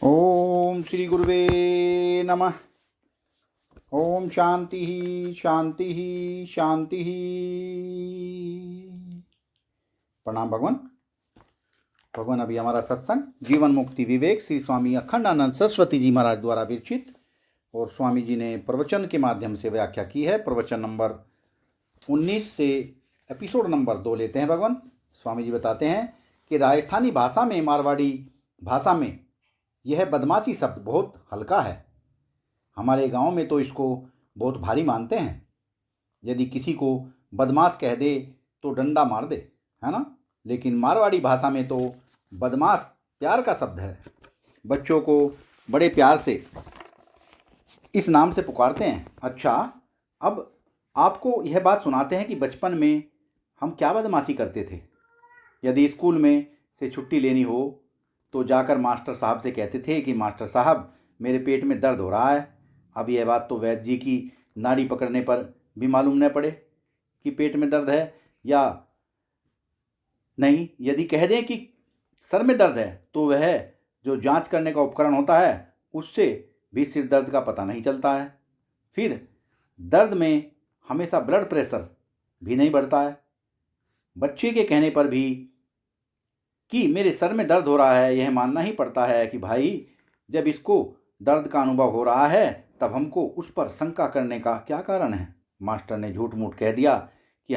ओम श्री गुरुवे नमः। ओम शांति ही शांति ही शांति ही। प्रणाम भगवान। भगवान, अभी हमारा सत्संग जीवन मुक्ति विवेक श्री स्वामी अखंडानंद सरस्वती जी महाराज द्वारा विरचित और स्वामी जी ने प्रवचन के माध्यम से व्याख्या की है। प्रवचन नंबर 19 से एपिसोड नंबर 2 लेते हैं। भगवान स्वामी जी बताते हैं कि राजस्थानी भाषा में, मारवाड़ी भाषा में यह बदमाशी शब्द बहुत हल्का है। हमारे गांव में तो इसको बहुत भारी मानते हैं। यदि किसी को बदमाश कह दे तो डंडा मार दे, है ना। लेकिन मारवाड़ी भाषा में तो बदमाश प्यार का शब्द है। बच्चों को बड़े प्यार से इस नाम से पुकारते हैं। अच्छा, अब आपको यह बात सुनाते हैं कि बचपन में हम क्या बदमाशी करते थे। यदि स्कूल में से छुट्टी लेनी हो तो जाकर मास्टर साहब से कहते थे कि मास्टर साहब, मेरे पेट में दर्द हो रहा है। अब यह बात तो वैद्य जी की नाड़ी पकड़ने पर भी मालूम न पड़े कि पेट में दर्द है या नहीं। यदि कह दें कि सर में दर्द है तो वह जो जांच करने का उपकरण होता है उससे भी सिर दर्द का पता नहीं चलता है। फिर दर्द में हमेशा ब्लड प्रेशर भी नहीं बढ़ता है। बच्चे के कहने पर भी कि मेरे सर में दर्द हो रहा है, यह मानना ही पड़ता है कि भाई जब इसको दर्द का अनुभव हो रहा है तब हमको उस पर शंका करने का क्या कारण है। मास्टर ने झूठ मूठ कह दिया कि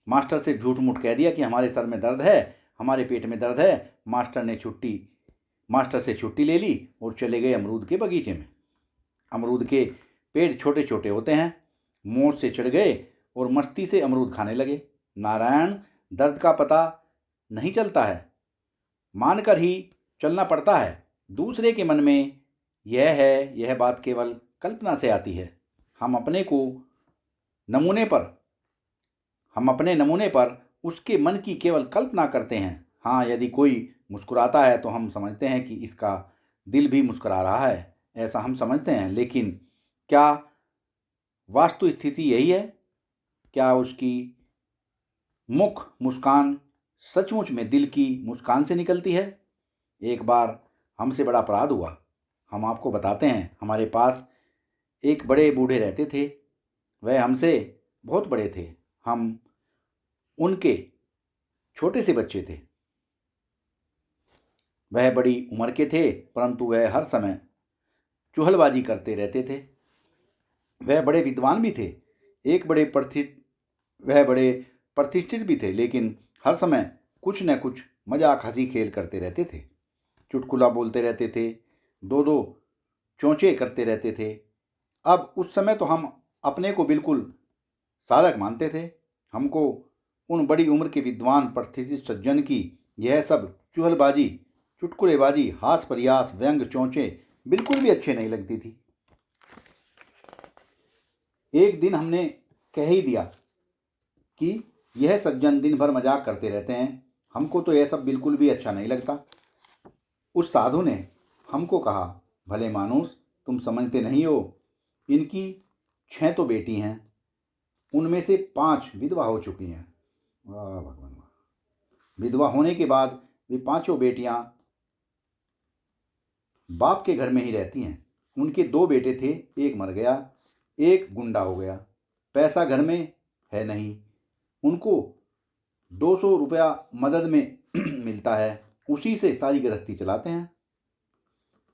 मास्टर से झूठ मूठ कह दिया कि हमारे सर में दर्द है, हमारे पेट में दर्द है। मास्टर से छुट्टी ले ली और चले गए अमरूद के बगीचे में। अमरूद के पेड़ छोटे छोटे होते हैं। मोड़ से चढ़ गए और मस्ती से अमरूद खाने लगे। नारायण, दर्द का पता नहीं चलता है, मानकर ही चलना पड़ता है। दूसरे के मन में यह बात केवल कल्पना से आती है। हम अपने नमूने पर उसके मन की केवल कल्पना करते हैं। हाँ, यदि कोई मुस्कुराता है तो हम समझते हैं कि इसका दिल भी मुस्कुरा रहा है, ऐसा हम समझते हैं। लेकिन क्या वास्तु स्थिति यही है? क्या उसकी मुस्कान सचमुच में दिल की मुस्कान से निकलती है? एक बार हमसे बड़ा अपराध हुआ, हम आपको बताते हैं। हमारे पास एक बड़े बूढ़े रहते थे। वह हमसे बहुत बड़े थे। हम उनके छोटे से बच्चे थे। वह बड़ी उम्र के थे, परंतु वह हर समय चुहलबाजी करते रहते थे। वह बड़े विद्वान भी थे, वह बड़े प्रतिष्ठित भी थे, लेकिन हर समय कुछ न कुछ मजाक हंसी खेल करते रहते थे। चुटकुला बोलते रहते थे, दो दो चोंचे करते रहते थे। अब उस समय तो हम अपने को बिल्कुल साधक मानते थे। हमको उन बड़ी उम्र के विद्वान प्रतिष्ठित सज्जन की यह सब चुहलबाजी, चुटकुलेबाजी, हास परियास, व्यंग, चोंचे बिल्कुल भी अच्छे नहीं लगती थी। एक दिन हमने कह ही दिया कि यह सज्जन दिन भर मजाक करते रहते हैं, हमको तो यह सब बिल्कुल भी अच्छा नहीं लगता। उस साधु ने हमको कहा, भले मानुस, तुम समझते नहीं हो, इनकी 6 तो बेटी हैं, उनमें से 5 विधवा हो चुकी हैं। वाह भगवान वाह। विधवा होने के बाद वे 5 बेटियां बाप के घर में ही रहती हैं। उनके 2 बेटे थे, एक मर गया, एक गुंडा हो गया। पैसा घर में है नहीं। उनको 200 रुपया मदद में मिलता है, उसी से सारी गृहस्थी चलाते हैं।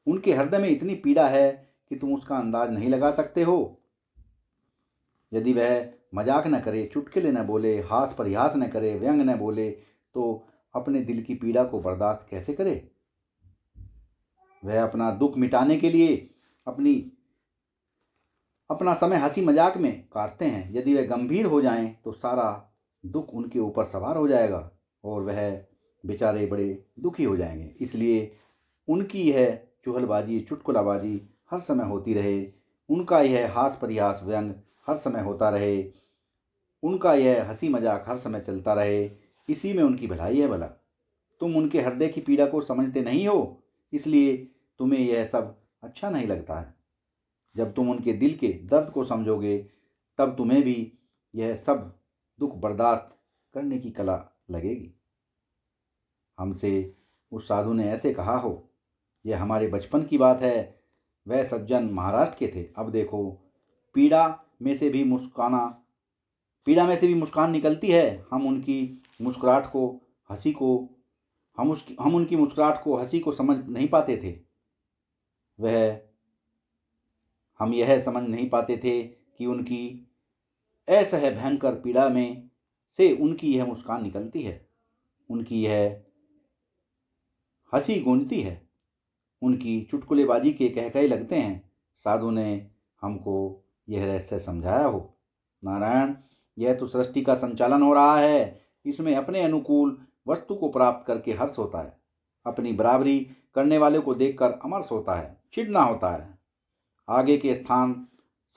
उनके हृदय में इतनी पीड़ा है कि तुम उसका अंदाज नहीं लगा सकते हो। यदि वह मजाक न करे, चुटकुले न बोले, हास परिहास न करे, व्यंग न बोले तो अपने दिल की पीड़ा को बर्दाश्त कैसे करे? वह अपना दुख मिटाने के लिए अपना समय हंसी मजाक में काटते हैं। यदि वह गंभीर हो जाएं तो सारा दुख उनके ऊपर सवार हो जाएगा और वह बेचारे बड़े दुखी हो जाएंगे। इसलिए उनकी यह चुहलबाजी, चुटकुलाबाजी हर समय होती रहे। उनका यह हास परिहास, व्यंग हर समय होता रहे। उनका यह हंसी मजाक हर समय चलता रहे। इसी में उनकी भलाई है। भला तुम उनके हृदय की पीड़ा को समझते नहीं हो, इसलिए तुम्हें यह सब अच्छा नहीं लगता है। जब तुम उनके दिल के दर्द को समझोगे तब तुम्हें भी यह सब दुख बर्दाश्त करने की कला लगेगी। हमसे उस साधु ने ऐसे कहा हो यह हमारे बचपन की बात है। वह सज्जन महाराष्ट्र के थे। अब देखो, पीड़ा में से भी मुस्कान निकलती है। हम उनकी मुस्कुराहट को हंसी को समझ नहीं पाते थे। हम यह समझ नहीं पाते थे कि उनकी असह्य भयंकर पीड़ा में से उनकी यह मुस्कान निकलती है, उनकी यह हंसी गूंजती है, उनकी चुटकुलेबाजी के कहकहे लगते हैं। साधु ने हमको यह रहस्य समझाया हो। नारायण, यह तो सृष्टि का संचालन हो रहा है। इसमें अपने अनुकूल वस्तु को प्राप्त करके हर्ष होता है। अपनी बराबरी करने वाले को देखकर अमर्ष होता है, चिढ़ना होता है। आगे के स्थान,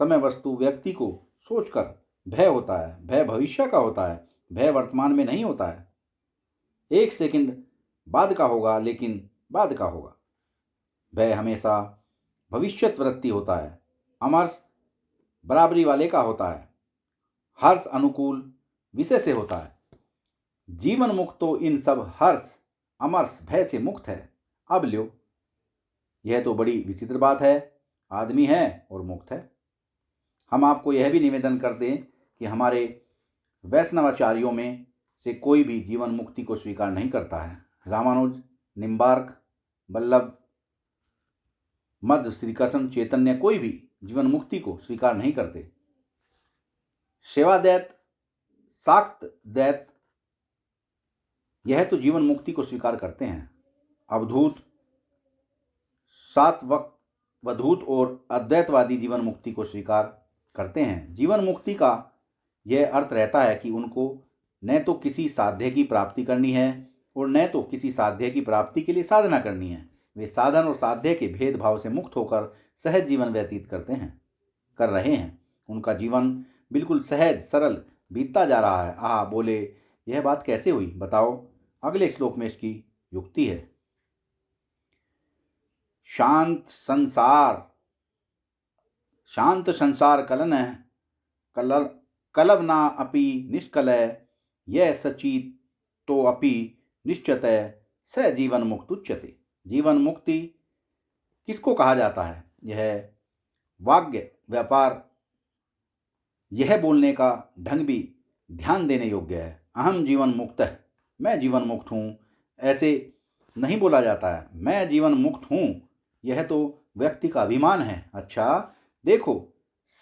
समय, वस्तु, व्यक्ति को सोचकर भय होता है। भय भविष्य का होता है, भय वर्तमान में नहीं होता है। 1 सेकंड बाद का होगा, लेकिन बाद का होगा। भय हमेशा भविष्यत वृत्ति होता है। अमर्ष बराबरी वाले का होता है। हर्ष अनुकूल विषय से होता है। जीवन मुक्त तो इन सब हर्ष, अमर्ष, भय से मुक्त है। अब लो, यह तो बड़ी विचित्र बात है। आदमी है और मुक्त है। हम आपको यह भी निवेदन कर दें कि हमारे वैष्णवाचार्यों में से कोई भी जीवन मुक्ति को स्वीकार नहीं करता है। रामानुज, निम्बार्क, वल्लभ, मध्य, श्री कृष्ण, चैतन्य, कोई भी जीवन मुक्ति को स्वीकार नहीं करते। सेवादैत, शाक्त दैत, यह तो जीवन मुक्ति को स्वीकार करते हैं। अवधूत, सात्वधूत और अद्वैतवादी जीवन मुक्ति को स्वीकार करते हैं। जीवन मुक्ति का यह अर्थ रहता है कि उनको न तो किसी साध्य की प्राप्ति करनी है और न तो किसी साध्य की प्राप्ति के लिए साधना करनी है। वे साधन और साध्य के भेदभाव से मुक्त होकर सहज जीवन व्यतीत कर रहे हैं। उनका जीवन बिल्कुल सहज सरल बीतता जा रहा है। आहा, बोले, यह बात कैसे हुई बताओ। अगले श्लोक में इसकी युक्ति है। शांत संसार कलवना अपि निष्कलय, यह सचित तो अपि निश्चतय, स जीवन मुक्त उच्यते। जीवन मुक्ति किसको कहा जाता है? यह वाग्य व्यापार, यह बोलने का ढंग भी ध्यान देने योग्य है। अहम जीवन मुक्त है, मैं जीवन मुक्त हूँ, ऐसे नहीं बोला जाता है। मैं जीवन मुक्त हूँ, यह तो व्यक्ति का अभिमान है। अच्छा देखो,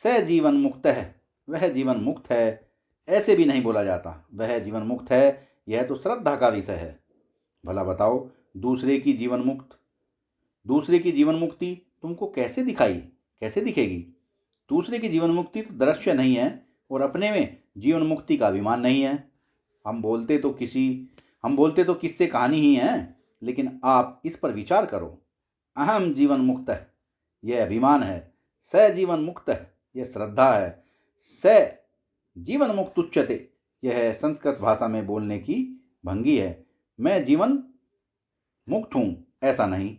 स जीवन मुक्त है, वह जीवन मुक्त है, ऐसे भी नहीं बोला जाता। वह जीवन मुक्त है, यह तो श्रद्धा का विषय है। भला बताओ, दूसरे की जीवन मुक्ति तुमको कैसे दिखेगी? दूसरे की जीवन मुक्ति तो दृश्य नहीं है और अपने में जीवन मुक्ति का अभिमान नहीं है। हम बोलते तो किससे कहानी ही है, लेकिन आप इस पर विचार करो। अहम जीवन मुक्त है, यह अभिमान है। स जीवन मुक्त है, यह श्रद्धा है। स जीवन मुक्त उच्यते, यह संस्कृत भाषा में बोलने की भंगी है। मैं जीवन मुक्त हूँ, ऐसा नहीं।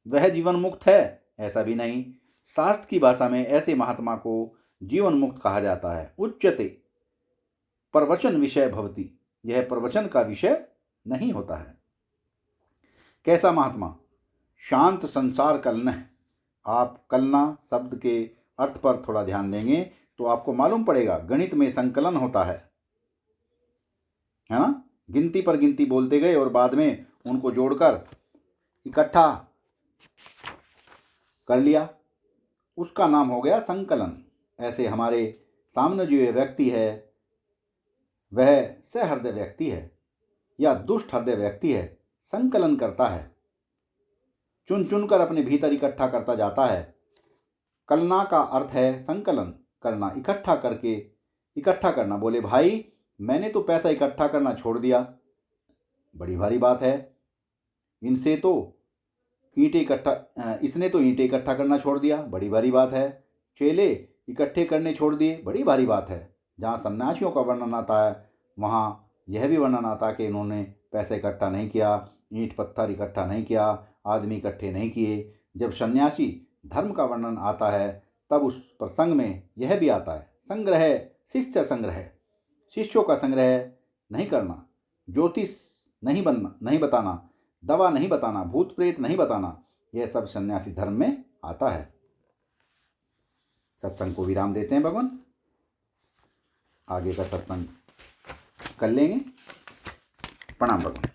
वह जीवन मुक्त है, ऐसा भी नहीं। शास्त्र की भाषा में ऐसे महात्मा को जीवन मुक्त कहा जाता है। उच्यते प्रवचन विषय भवति, यह प्रवचन का विषय नहीं होता है। कैसा महात्मा? शांत संसार कलनः। आप कलना शब्द के अर्थ पर थोड़ा ध्यान देंगे तो आपको मालूम पड़ेगा, गणित में संकलन होता है ना? गिनती पर गिनती बोलते गए और बाद में उनको जोड़कर इकट्ठा कर लिया, उसका नाम हो गया संकलन। ऐसे हमारे सामने जो ये व्यक्ति है, वह सहृदय व्यक्ति है या दुष्ट हृदय व्यक्ति है। संकलन करता है, चुन चुन कर अपने भीतर इकट्ठा करता जाता है। कलना का अर्थ है संकलन करना, इकट्ठा करना। बोले, भाई मैंने तो पैसा इकट्ठा करना छोड़ दिया, बड़ी भारी बात है। इसने तो ईंटें इकट्ठा करना छोड़ दिया, बड़ी भारी बात है। चेले इकट्ठे करने छोड़ दिए, बड़ी भारी बात है। जहाँ सन्यासियों का वर्णन आता है, वहाँ यह भी वर्णन आता है कि इन्होंने पैसा इकट्ठा नहीं किया, ईंट पत्थर इकट्ठा नहीं किया, आदमी इकट्ठे नहीं किए। जब सन्यासी धर्म का वर्णन आता है, तब उस प्रसंग में यह भी आता है, संग्रह, शिष्य संग्रह, शिष्यों का संग्रह नहीं करना, ज्योतिष नहीं बताना, दवा नहीं बताना, भूत प्रेत नहीं बताना, यह सब सन्यासी धर्म में आता है। सत्संग को विराम देते हैं भगवान, आगे का सत्संग कर लेंगे। प्रणाम भगवान।